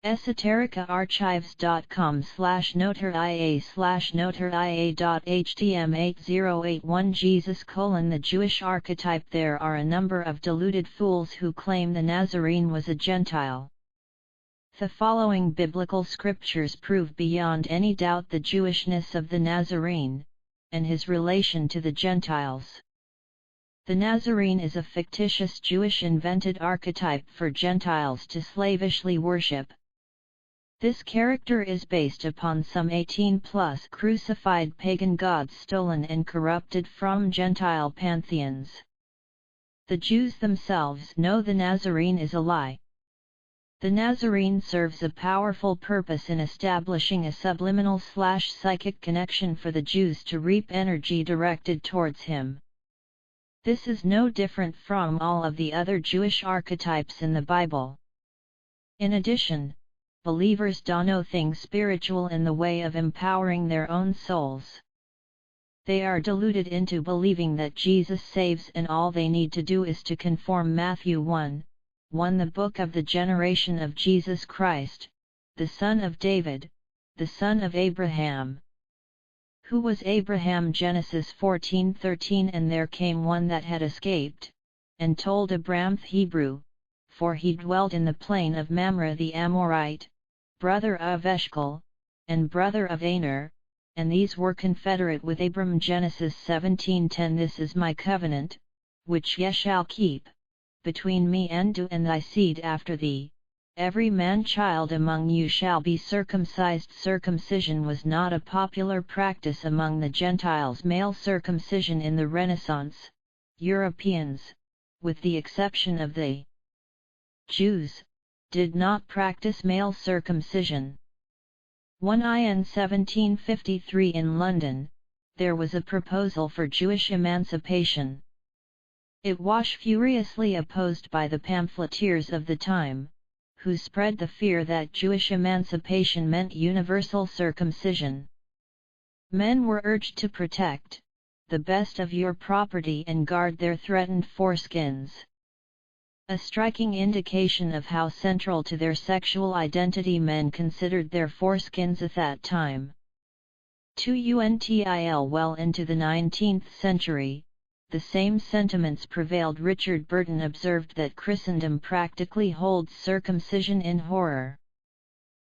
esotericaarchives.com/notaria/notaria.htm8081 Jesus: The Jewish archetype. There are a number of deluded fools who claim the Nazarene was a Gentile. The following biblical scriptures prove beyond any doubt the Jewishness of the Nazarene, and his relation to the Gentiles. The Nazarene is a fictitious Jewish invented archetype for Gentiles to slavishly worship. This character is based upon some 18+ crucified pagan gods stolen and corrupted from Gentile pantheons. The Jews themselves know the Nazarene is a lie. The Nazarene serves a powerful purpose in establishing a subliminal/psychic connection for the Jews to reap energy directed towards him. This is no different from all of the other Jewish archetypes in the Bible. In addition, believers do nothing spiritual in the way of empowering their own souls. They are deluded into believing that Jesus saves and all they need to do is to conform Matthew 1:1 the book of the generation of Jesus Christ, the son of David, the son of Abraham. Who was Abraham? Genesis 14:13 And there came one that had escaped, and told Abram the Hebrew, for he dwelt in the plain of Mamre the Amorite, brother of Eshcol, and brother of Aner, and these were confederate with Abram. Genesis 17:10 This is my covenant, which ye shall keep, between me and thee and thy seed after thee. Every man child among you shall be circumcised. Circumcision was not a popular practice among the Gentiles. Male circumcision in the Renaissance, Europeans, with the exception of the Jews, did not practice male circumcision. 1 In 1753 in London, there was a proposal for Jewish emancipation. It was furiously opposed by the pamphleteers of the time, who spread the fear that Jewish emancipation meant universal circumcision. Men were urged to protect the best of your property and guard their threatened foreskins. A striking indication of how central to their sexual identity men considered their foreskins at that time. Until well into the 19th century, the same sentiments prevailed. Richard Burton observed that Christendom practically holds circumcision in horror.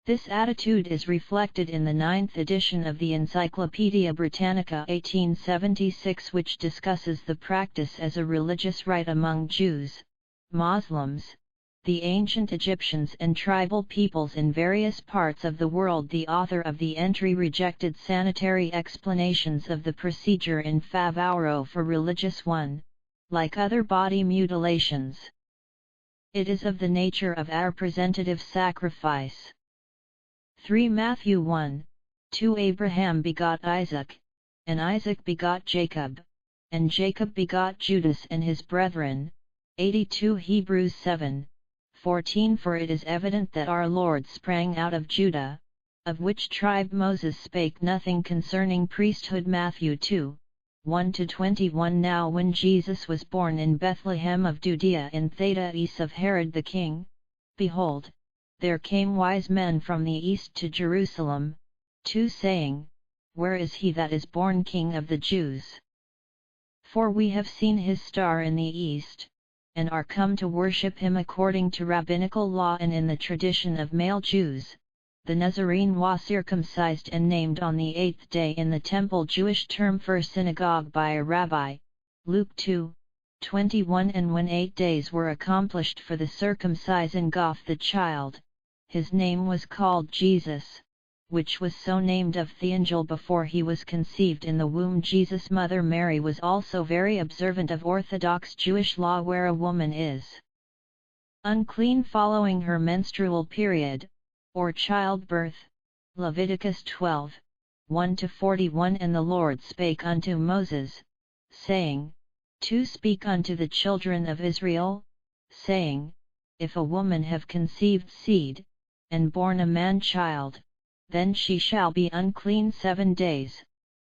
This attitude is reflected in the 9th edition of the Encyclopaedia Britannica 1876, which discusses the practice as a religious rite among Jews, Muslims, the ancient Egyptians and tribal peoples in various parts of the world. The author of the entry rejected sanitary explanations of the procedure in favoro for religious one, like other body mutilations. It is of the nature of a representative sacrifice. 3 Matthew 1:2 Abraham begot Isaac, and Isaac begot Jacob, and Jacob begot Judas and his brethren. 82 Hebrews 7:14 For it is evident that our Lord sprang out of Judah, of which tribe Moses spake nothing concerning priesthood. Matthew 2:1-21 Now when Jesus was born in Bethlehem of Judea in Thaddeus of Herod the king, behold, there came wise men from the east to Jerusalem, 2 saying, Where is he that is born King of the Jews? For we have seen his star in the east, and are come to worship him. According to rabbinical law and in the tradition of male Jews, the Nazarene was circumcised and named on the 8th day in the temple, Jewish term for synagogue, by a rabbi, Luke 2:21 And when 8 days were accomplished for the circumcision of the child, his name was called Jesus, which was so named of the angel before he was conceived in the womb. Jesus' mother Mary was also very observant of Orthodox Jewish law, where a woman is unclean following her menstrual period, or childbirth. Leviticus 12:1-41 And the Lord spake unto Moses, saying, To speak unto the children of Israel, saying, If a woman have conceived seed, and born a man child, then she shall be unclean 7 days,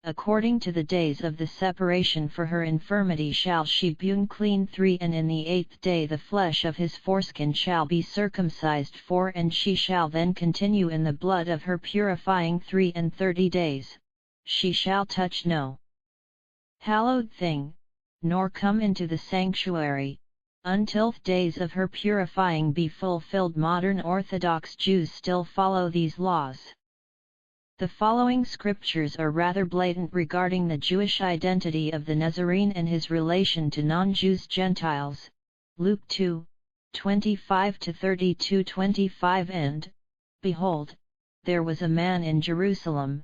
according to the days of the separation for her infirmity shall she be clean 3 and in the 8th day the flesh of his foreskin shall be circumcised 4 and she shall then continue in the blood of her purifying 3 and 30 days, she shall touch no hallowed thing, nor come into the sanctuary, until the days of her purifying be fulfilled. Modern Orthodox Jews still follow these laws. The following scriptures are rather blatant regarding the Jewish identity of the Nazarene and his relation to non-Jews Gentiles, Luke 2, 25-32-25 And, behold, there was a man in Jerusalem,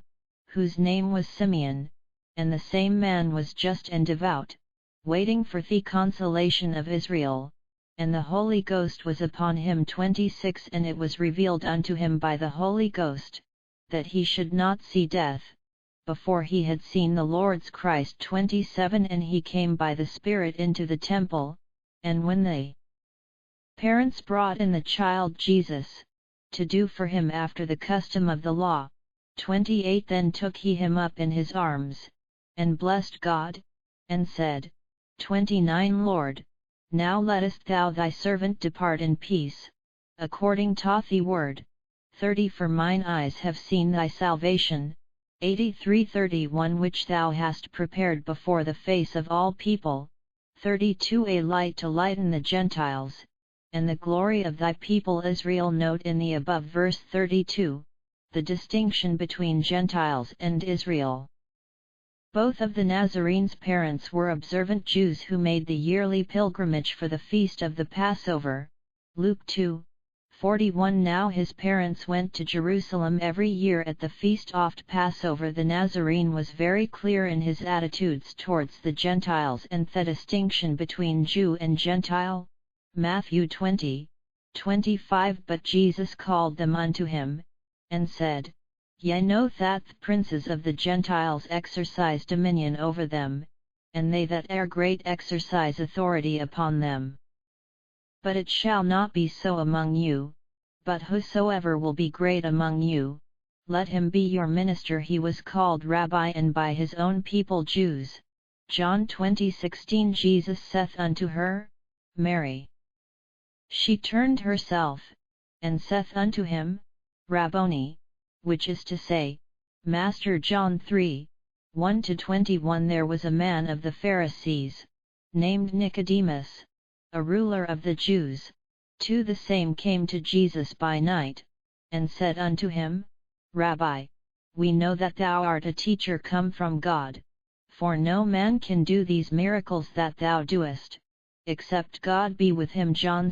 whose name was Simeon, and the same man was just and devout, waiting for the consolation of Israel, and the Holy Ghost was upon him. 26 And it was revealed unto him by the Holy Ghost, that he should not see death, before he had seen the Lord's Christ. 27 And he came by the Spirit into the temple, and when the parents brought in the child Jesus, to do for him after the custom of the law, 28 Then took he him up in his arms, and blessed God, and said, 29 Lord, now lettest thou thy servant depart in peace, according to thy word. 30 For mine eyes have seen thy salvation, 83:31 which thou hast prepared before the face of all people, 32 A light to lighten the Gentiles, and the glory of thy people Israel. Note in the above verse 32, the distinction between Gentiles and Israel. Both of the Nazarene's parents were observant Jews who made the yearly pilgrimage for the feast of the Passover, Luke 2:41 Now his parents went to Jerusalem every year at the feast of Passover. The Nazarene was very clear in his attitudes towards the Gentiles and the distinction between Jew and Gentile, Matthew 20:25 But Jesus called them unto him, and said, Ye know that the princes of the Gentiles exercise dominion over them, and they that are great exercise authority upon them. But it shall not be so among you, but whosoever will be great among you, let him be your minister. He was called Rabbi and by his own people Jews. John 20:16 Jesus saith unto her, Mary. She turned herself, and saith unto him, Rabboni, which is to say, Master. John 3:1-21 There was a man of the Pharisees, named Nicodemus, a ruler of the Jews, 2 The same came to Jesus by night, and said unto him, Rabbi, we know that thou art a teacher come from God, for no man can do these miracles that thou doest, except God be with him. John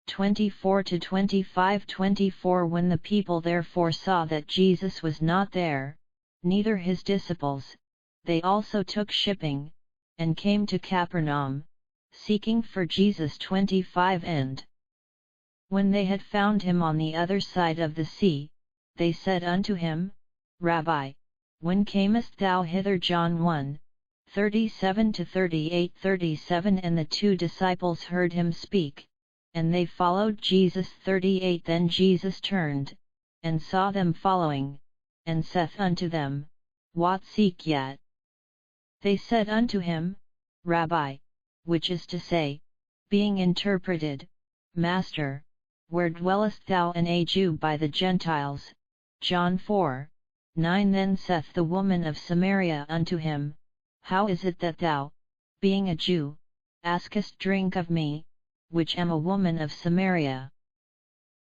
6:24-25 24 When the people therefore saw that Jesus was not there, neither his disciples, they also took shipping, and came to Capernaum, seeking for Jesus. 25 And when they had found him on the other side of the sea, they said unto him, Rabbi, when camest thou hither? John 1:37-38 37 And the 2 disciples heard him speak, and they followed Jesus. 38 Then Jesus turned, and saw them following, and saith unto them, What seek ye? They said unto him, Rabbi, which is to say, being interpreted, Master, where dwellest thou? And a Jew by the Gentiles. John 4:9 Then saith the woman of Samaria unto him, How is it that thou, being a Jew, askest drink of me, which am a woman of Samaria?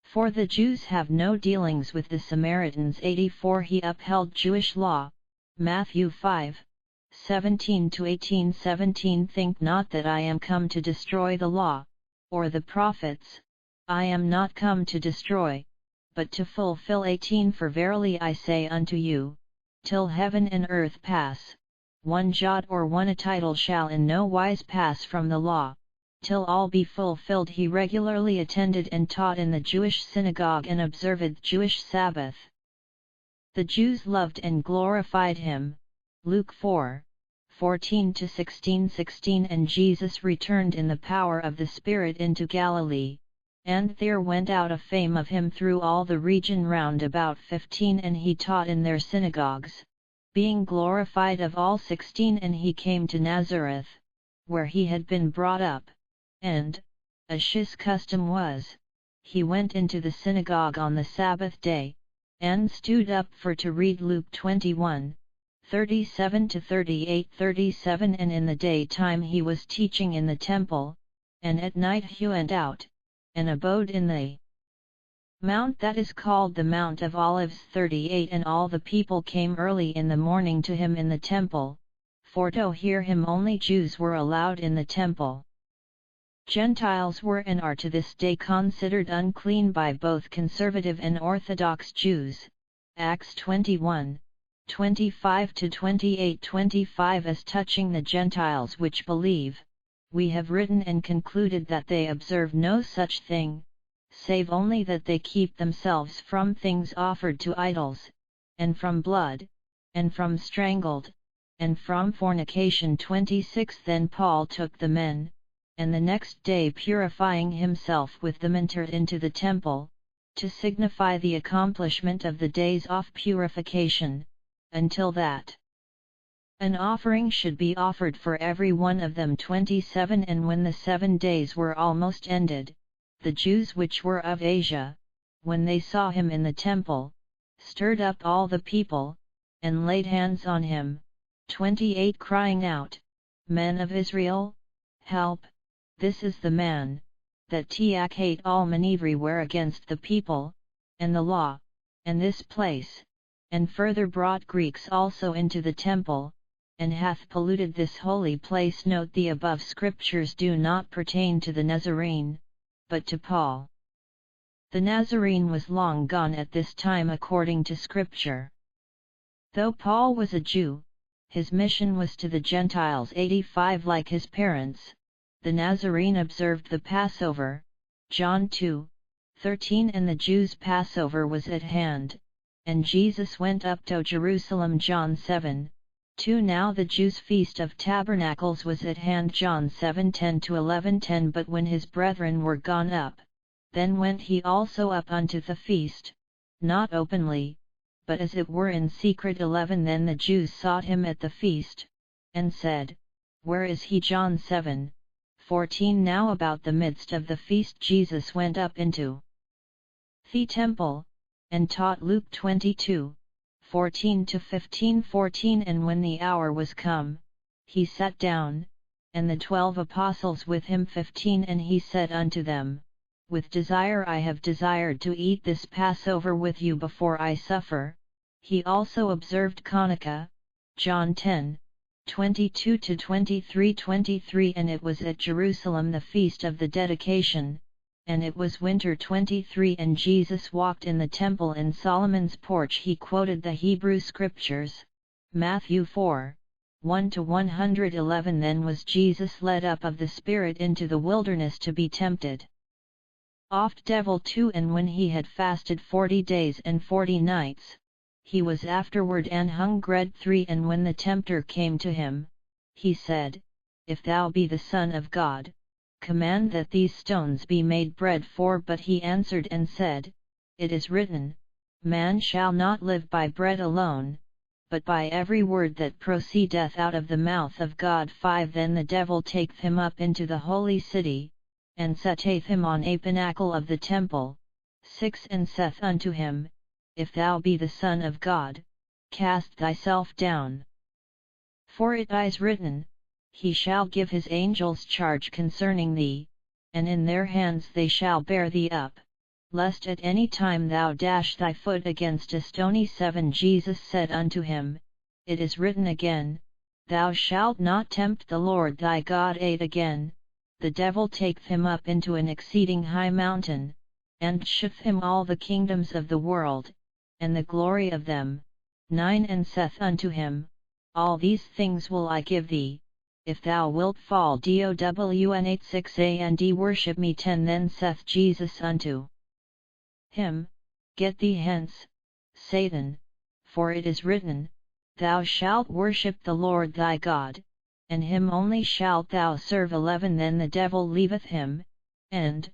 For the Jews have no dealings with the Samaritans. 84 He upheld Jewish law, Matthew 5:17-18 17 Think not that I am come to destroy the law, or the prophets, I am not come to destroy, but to fulfill. 18 For verily I say unto you, till heaven and earth pass, one jot or one tittle shall in no wise pass from the law, till all be fulfilled. He regularly attended and taught in the Jewish synagogue and observed Jewish Sabbath. The Jews loved and glorified him, Luke 4:14-16 16 And Jesus returned in the power of the Spirit into Galilee, and there went out a fame of him through all the region round about. 15 And he taught in their synagogues, being glorified of all 16. And he came to Nazareth, where he had been brought up, and, as his custom was, he went into the synagogue on the Sabbath day, and stood up for to read. Luke 21:37-38. 37. And in the daytime he was teaching in the temple, and at night he went out, and abode in the mount that is called the Mount of Olives. 38. And all the people came early in the morning to him in the temple, for to hear him. Only Jews were allowed in the temple. Gentiles were and are to this day considered unclean by both conservative and Orthodox Jews. Acts 21:25-28. 25. As touching the Gentiles which believe, we have written and concluded that they observe no such thing, save only that they keep themselves from things offered to idols, and from blood, and from strangled, and from fornication. 26. Then Paul took the men, and the next day purifying himself with them entered into the temple, to signify the accomplishment of the days of purification, until that an offering should be offered for every one of them. 27. And when the 7 days were almost ended, the Jews which were of Asia, when they saw him in the temple, stirred up all the people, and laid hands on him. 28. Crying out, Men of Israel, help! This is the man, that hate all men everywhere against the people, and the law, and this place, and further brought Greeks also into the temple, and hath polluted this holy place. Note: the above scriptures do not pertain to the Nazarene, but to Paul. The Nazarene was long gone at this time according to scripture. Though Paul was a Jew, his mission was to the Gentiles. 85. Like his parents, the Nazarene observed the Passover, John 2:13. And the Jews' Passover was at hand, and Jesus went up to Jerusalem. John 7:2. Now the Jews' feast of tabernacles was at hand. John 7:10-11:10. But when his brethren were gone up, then went he also up unto the feast, not openly, but as it were in secret. 11. Then the Jews sought him at the feast, and said, Where is he? John 7:14. Now about the midst of the feast Jesus went up into the temple, and taught. Luke 22:14-15. 14. And when the hour was come, he sat down, and the 12 apostles with him. 15. And he said unto them, With desire I have desired to eat this Passover with you before I suffer. He also observed Hanukkah. John 10:22-23. 23. And it was at Jerusalem the feast of the dedication, and it was winter. 23. And Jesus walked in the temple in Solomon's porch. He quoted the Hebrew scriptures, Matthew 4:1-111. Then was Jesus led up of the Spirit into the wilderness to be tempted oft devil 2. And when he had fasted 40 days and 40 nights, he was afterward an hungered. 3. And when the tempter came to him, he said, If thou be the Son of God, command that these stones be made bread. 4. But he answered and said, It is written, Man shall not live by bread alone, but by every word that proceedeth out of the mouth of God. 5. Then the devil taketh him up into the holy city, and setteth him on a pinnacle of the temple. 6. And saith unto him, If thou be the Son of God, cast thyself down. For it is written, He shall give his angels charge concerning thee, and in their hands they shall bear thee up, lest at any time thou dash thy foot against a stone. 7. Jesus said unto him, It is written again, Thou shalt not tempt the Lord thy God. 8. Again, the devil taketh him up into an exceeding high mountain, and sheweth him all the kingdoms of the world, and the glory of them. 9. And saith unto him, All these things will I give thee, if thou wilt fall down. 86. And worship me. 10. Then saith Jesus unto him, Get thee hence, Satan, for it is written, Thou shalt worship the Lord thy God, and him only shalt thou serve. 11. Then the devil leaveth him, and,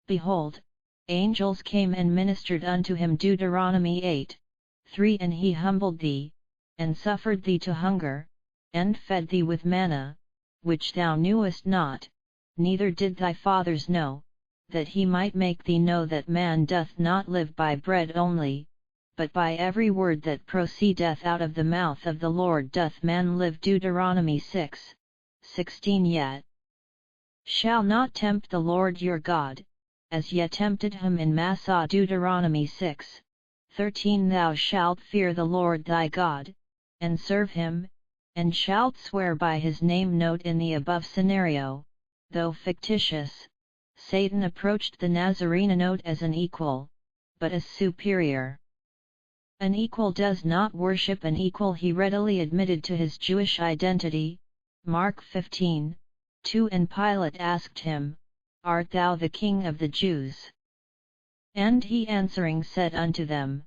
behold, angels came and ministered unto him. Deuteronomy 8:3. And he humbled thee, and suffered thee to hunger, and fed thee with manna, which thou knewest not, neither did thy fathers know, that he might make thee know that man doth not live by bread only, but by every word that proceedeth out of the mouth of the Lord doth man live. Deuteronomy 6:16. Yet shall not tempt the Lord your God, as ye tempted him in Massah. Deuteronomy 6:13. Thou shalt fear the Lord thy God, and serve him, and shalt swear by his name. Note: in the above scenario, though fictitious, Satan approached the Nazarene not as an equal, but as superior. An equal does not worship an equal. He readily admitted to his Jewish identity, Mark 15:2. And Pilate asked him, Art thou the king of the Jews? And he answering said unto them,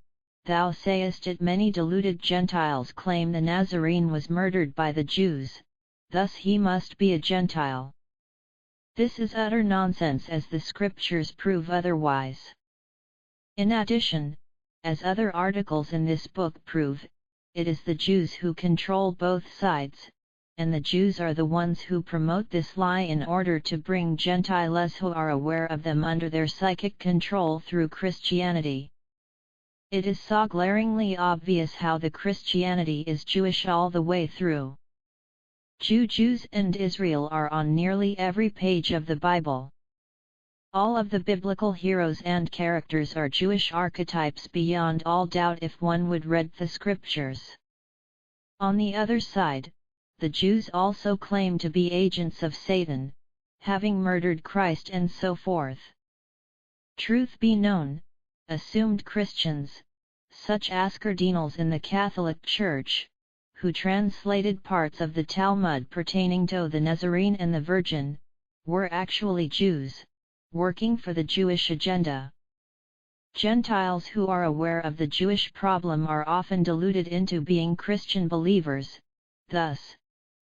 Thou sayest it. Many deluded Gentiles claim the Nazarene was murdered by the Jews, thus he must be a Gentile. This is utter nonsense, as the scriptures prove otherwise. In addition, as other articles in this book prove, it is the Jews who control both sides, and the Jews are the ones who promote this lie in order to bring Gentiles who are aware of them under their psychic control through Christianity. It is so glaringly obvious how the Christianity is Jewish all the way through. Jews and Israel are on nearly every page of the Bible. All of the biblical heroes and characters are Jewish archetypes beyond all doubt if one would read the scriptures. On the other side, the Jews also claim to be agents of Satan, having murdered Christ and so forth. Truth be known, assumed Christians, such as cardinals in the Catholic Church, who translated parts of the Talmud pertaining to the Nazarene and the Virgin, were actually Jews, working for the Jewish agenda. Gentiles who are aware of the Jewish problem are often deluded into being Christian believers, thus,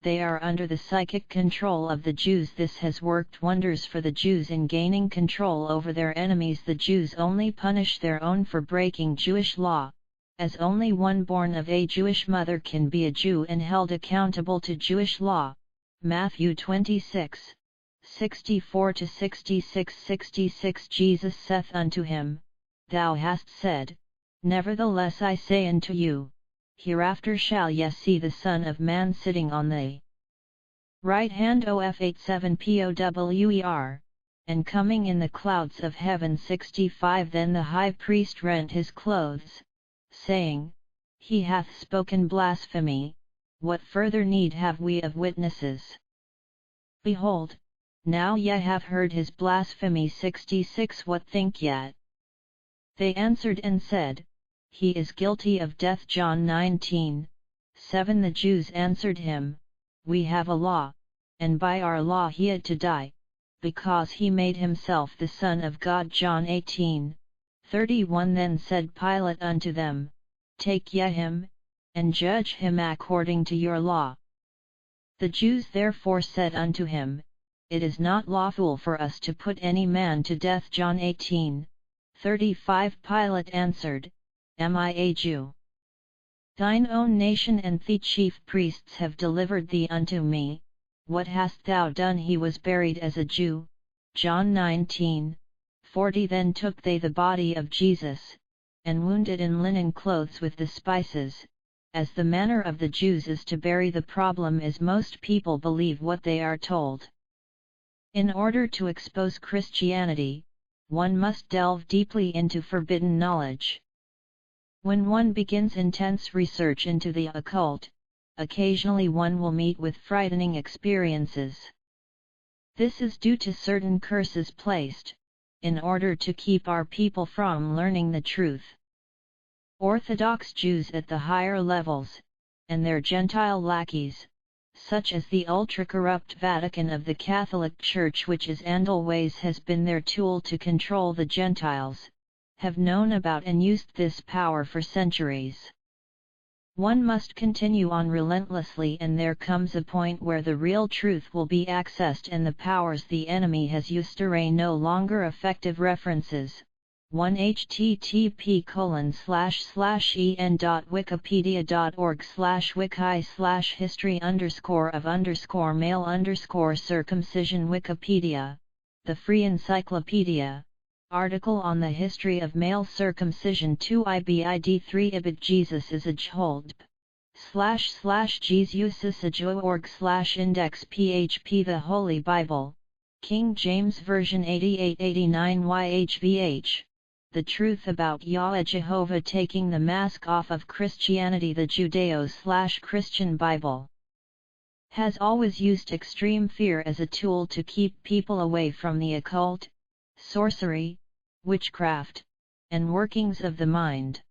they are under the psychic control of the Jews. This has worked wonders for the Jews in gaining control over their enemies. The Jews only punish their own for breaking Jewish law, as only one born of a Jewish mother can be a Jew and held accountable to Jewish law. Matthew 26:64-66. 66. Jesus saith unto him, Thou hast said, Nevertheless I say unto you, hereafter shall ye see the Son of Man sitting on the right hand of 87 power, and coming in the clouds of heaven. 65. Then the high priest rent his clothes, saying, He hath spoken blasphemy. What further need have we of witnesses? Behold, now ye have heard his blasphemy. 66. What think ye? They answered and said, He is guilty of death. John 19:7. The Jews answered him, We have a law, and by our law he had to die, because he made himself the Son of God. John 18:31. Then said Pilate unto them, Take ye him, and judge him according to your law. The Jews therefore said unto him, It is not lawful for us to put any man to death. John 18:35. Pilate answered, Am I a Jew? Thine own nation and the chief priests have delivered thee unto me. What hast thou done? He was buried as a Jew. John 19:40. Then took they the body of Jesus, and wound it in linen clothes with the spices, as the manner of the Jews is to bury. The problem is most people believe what they are told. In order to expose Christianity, one must delve deeply into forbidden knowledge. When one begins intense research into the occult, occasionally one will meet with frightening experiences. This is due to certain curses placed, in order to keep our people from learning the truth. Orthodox Jews at the higher levels, and their Gentile lackeys, such as the ultra-corrupt Vatican of the Catholic Church, which is and always has been their tool to control the Gentiles, have known about and used this power for centuries. One must continue on relentlessly, and there comes a point where the real truth will be accessed and the powers the enemy has used are no longer effective references, 1 http://en.wiki/history_of_male_circumcision Wikipedia, the free encyclopedia, article on the history of male circumcision 2 ibid 3 ibid Jesus is a jholdp. //jesususage.org/index php The Holy Bible, King James Version 8889 YHVH. The Truth About Yahweh Jehovah Taking the Mask Off of Christianity The Judeo-Christian Bible has always used extreme fear as a tool to keep people away from the occult, sorcery, witchcraft, and workings of the mind.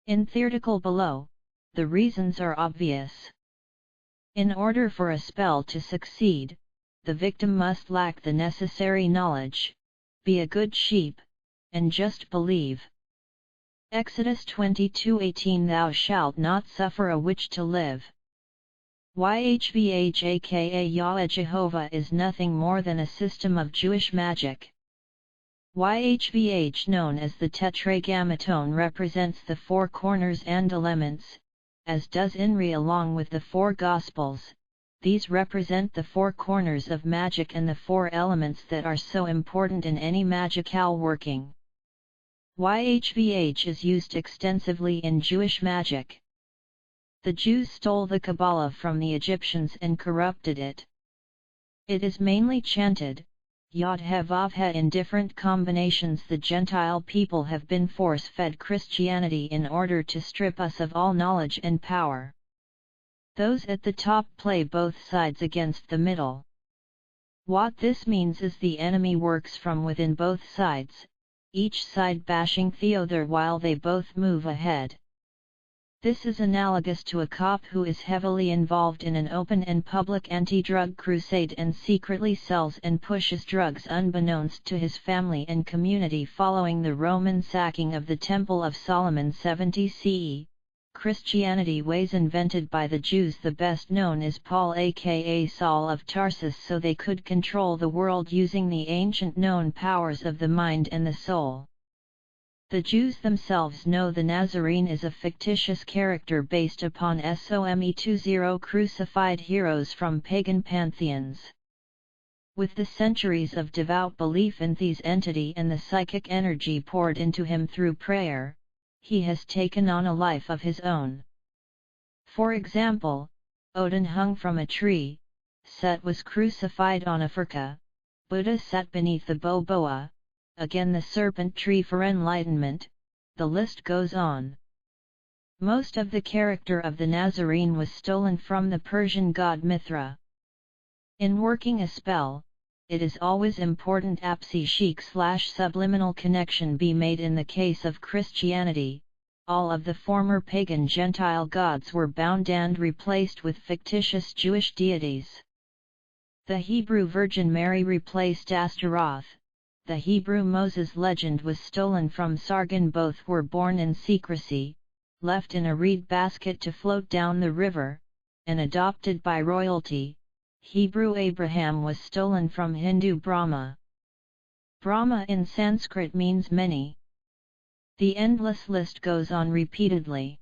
In the article below, the reasons are obvious. In order for a spell to succeed, the victim must lack the necessary knowledge, be a good sheep, and just believe. Exodus 22:18 Thou shalt not suffer a witch to live. YHVH aka Yahweh Jehovah is nothing more than a system of Jewish magic. YHVH, known as the Tetragrammaton, represents the four corners and elements, as does INRI along with the four Gospels. These represent the four corners of magic and the four elements that are so important in any magical working. YHVH is used extensively in Jewish magic. The Jews stole the Kabbalah from the Egyptians and corrupted it. It is mainly chanted, Yod-He-Vav-He in different combinations. The Gentile people have been force-fed Christianity in order to strip us of all knowledge and power. Those at the top play both sides against the middle. What this means is the enemy works from within both sides, each side bashing the other while they both move ahead. This is analogous to a cop who is heavily involved in an open and public anti-drug crusade and secretly sells and pushes drugs unbeknownst to his family and community following the Roman sacking of the Temple of Solomon 70 CE. Christianity ways invented by the Jews. The best known is Paul aka Saul of Tarsus, so they could control the world using the ancient known powers of the mind and the soul. The Jews themselves know the Nazarene is a fictitious character based upon SOME20 crucified heroes from pagan pantheons. With the centuries of devout belief in this entity and the psychic energy poured into him through prayer, he has taken on a life of his own. For example, Odin hung from a tree, Set was crucified on a furka, Buddha sat beneath the boa, again the serpent tree for enlightenment. The list goes on. Most of the character of the Nazarene was stolen from the Persian god Mithra. In working a spell, it is always important apsi-chic/subliminal connection be made. In the case of Christianity, all of the former pagan Gentile gods were bound and replaced with fictitious Jewish deities. The Hebrew Virgin Mary replaced Astaroth. The Hebrew Moses legend was stolen from Sargon. Both were born in secrecy, left in a reed basket to float down the river, and adopted by royalty. Hebrew Abraham was stolen from Hindu Brahma. Brahma in Sanskrit means many. The endless list goes on repeatedly.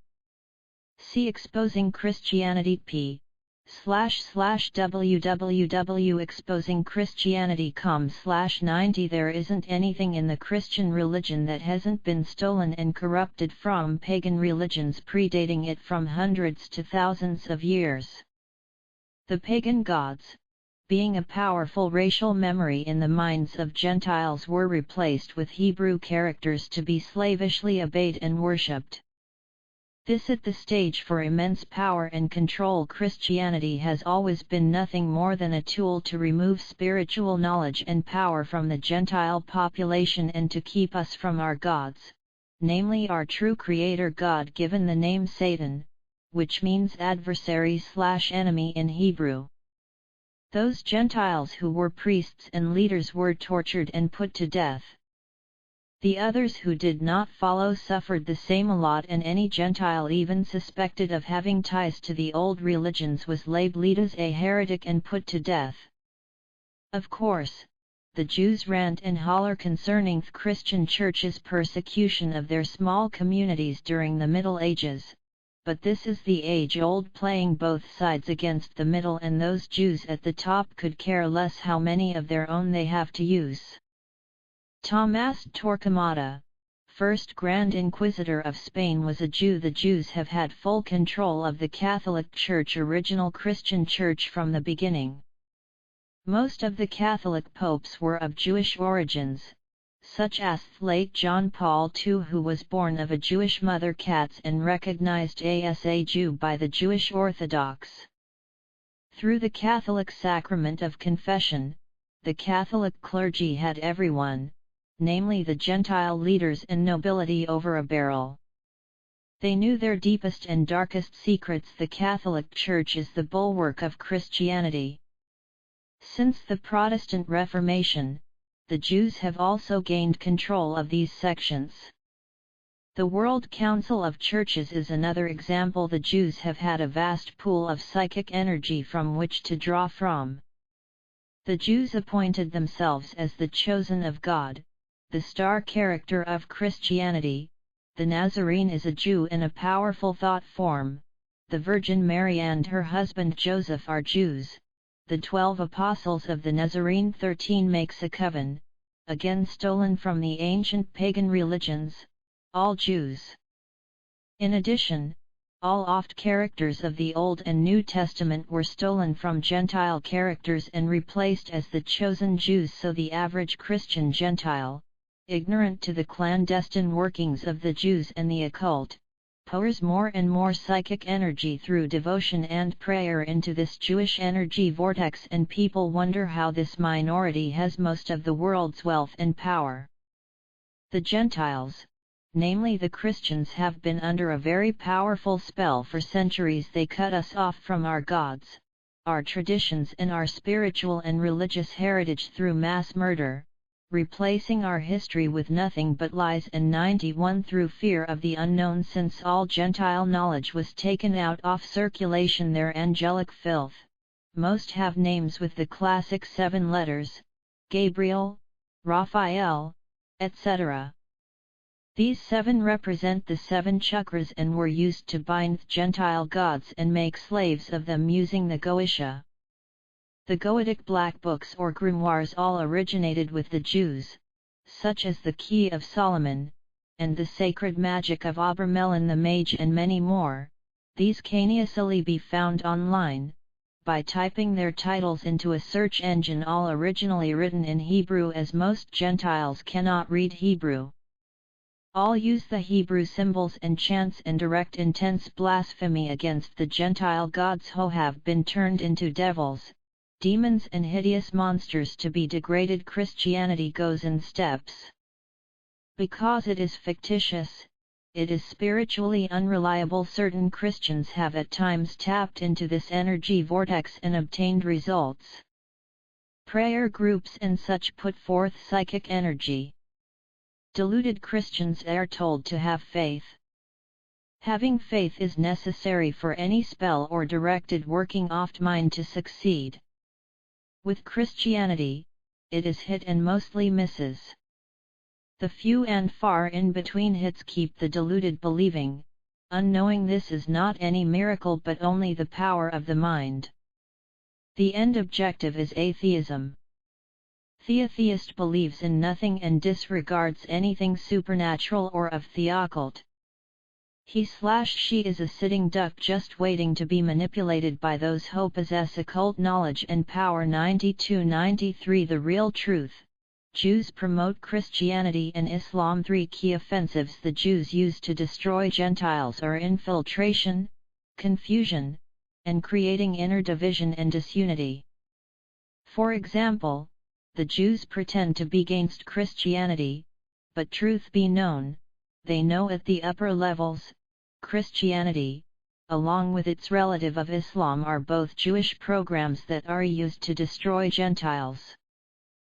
See Exposing Christianity p/www.exposingchristianity.com/90. There isn't anything in the Christian religion that hasn't been stolen and corrupted from pagan religions predating it from hundreds to thousands of years. The pagan gods, being a powerful racial memory in the minds of Gentiles, were replaced with Hebrew characters to be slavishly obeyed and worshipped. This set the stage for immense power and control. Christianity has always been nothing more than a tool to remove spiritual knowledge and power from the Gentile population and to keep us from our gods, namely our true Creator God, given the name Satan, which means adversary/enemy in Hebrew. Those Gentiles who were priests and leaders were tortured and put to death. The others who did not follow suffered the same lot, and any Gentile even suspected of having ties to the old religions was labeled as a heretic and put to death. Of course, the Jews rant and holler concerning the Christian Church's persecution of their small communities during the Middle Ages, but this is the age-old playing both sides against the middle, and those Jews at the top could care less how many of their own they have to use. Tomás Torquemada, first Grand Inquisitor of Spain, was a Jew. The Jews have had full control of the Catholic Church, original Christian Church, from the beginning. Most of the Catholic popes were of Jewish origins, such as the late John Paul II, who was born of a Jewish mother Katz and recognized as a Jew by the Jewish Orthodox. Through the Catholic sacrament of confession, the Catholic clergy had everyone, namely the Gentile leaders and nobility, over a barrel. They knew their deepest and darkest secrets. The Catholic Church is the bulwark of Christianity. Since the Protestant Reformation, the Jews have also gained control of these sections. The World Council of Churches is another example. The Jews have had a vast pool of psychic energy from which to draw from. The Jews appointed themselves as the chosen of God, the star character of Christianity. The Nazarene is a Jew in a powerful thought form. The Virgin Mary and her husband Joseph are Jews. The 12 Apostles of the Nazarene 13 makes a coven, again stolen from the ancient pagan religions, all Jews. In addition, all oft characters of the Old and New Testament were stolen from Gentile characters and replaced as the chosen Jews, so the average Christian Gentile, ignorant to the clandestine workings of the Jews and the occult, pours more and more psychic energy through devotion and prayer into this Jewish energy vortex, and people wonder how this minority has most of the world's wealth and power. The Gentiles, namely the Christians, have been under a very powerful spell for centuries. They cut us off from our gods, our traditions and our spiritual and religious heritage through mass murder, replacing our history with nothing but lies, and 91 through fear of the unknown. Since all Gentile knowledge was taken out of circulation, their angelic filth, most have names with the classic 7 letters, Gabriel, Raphael, etc. These 7 represent the 7 chakras and were used to bind Gentile gods and make slaves of them using the Goetia. The Goetic black books or grimoires all originated with the Jews, such as the Key of Solomon, and the Sacred Magic of Obermelin the Mage, and many more. These can easily be found online, by typing their titles into a search engine, all originally written in Hebrew, as most Gentiles cannot read Hebrew. All use the Hebrew symbols and chants, and direct intense blasphemy against the Gentile gods who have been turned into devils, demons and hideous monsters to be degraded. Christianity goes in steps. Because it is fictitious, it is spiritually unreliable. Certain Christians have at times tapped into this energy vortex and obtained results. Prayer groups and such put forth psychic energy. Deluded Christians are told to have faith. Having faith is necessary for any spell or directed working of mind to succeed. With Christianity, it is hit and mostly misses. The few and far in between hits keep the deluded believing, unknowing this is not any miracle but only the power of the mind. The end objective is atheism. The atheist believes in nothing and disregards anything supernatural or of the occult. He/she is a sitting duck just waiting to be manipulated by those who possess occult knowledge and power. 92-93 The real truth. Jews promote Christianity and Islam. 3 key offensives the Jews use to destroy Gentiles are infiltration, confusion, and creating inner division and disunity. For example, the Jews pretend to be against Christianity, but truth be known, they know at the upper levels, Christianity, along with its relative of Islam, are both Jewish programs that are used to destroy Gentiles.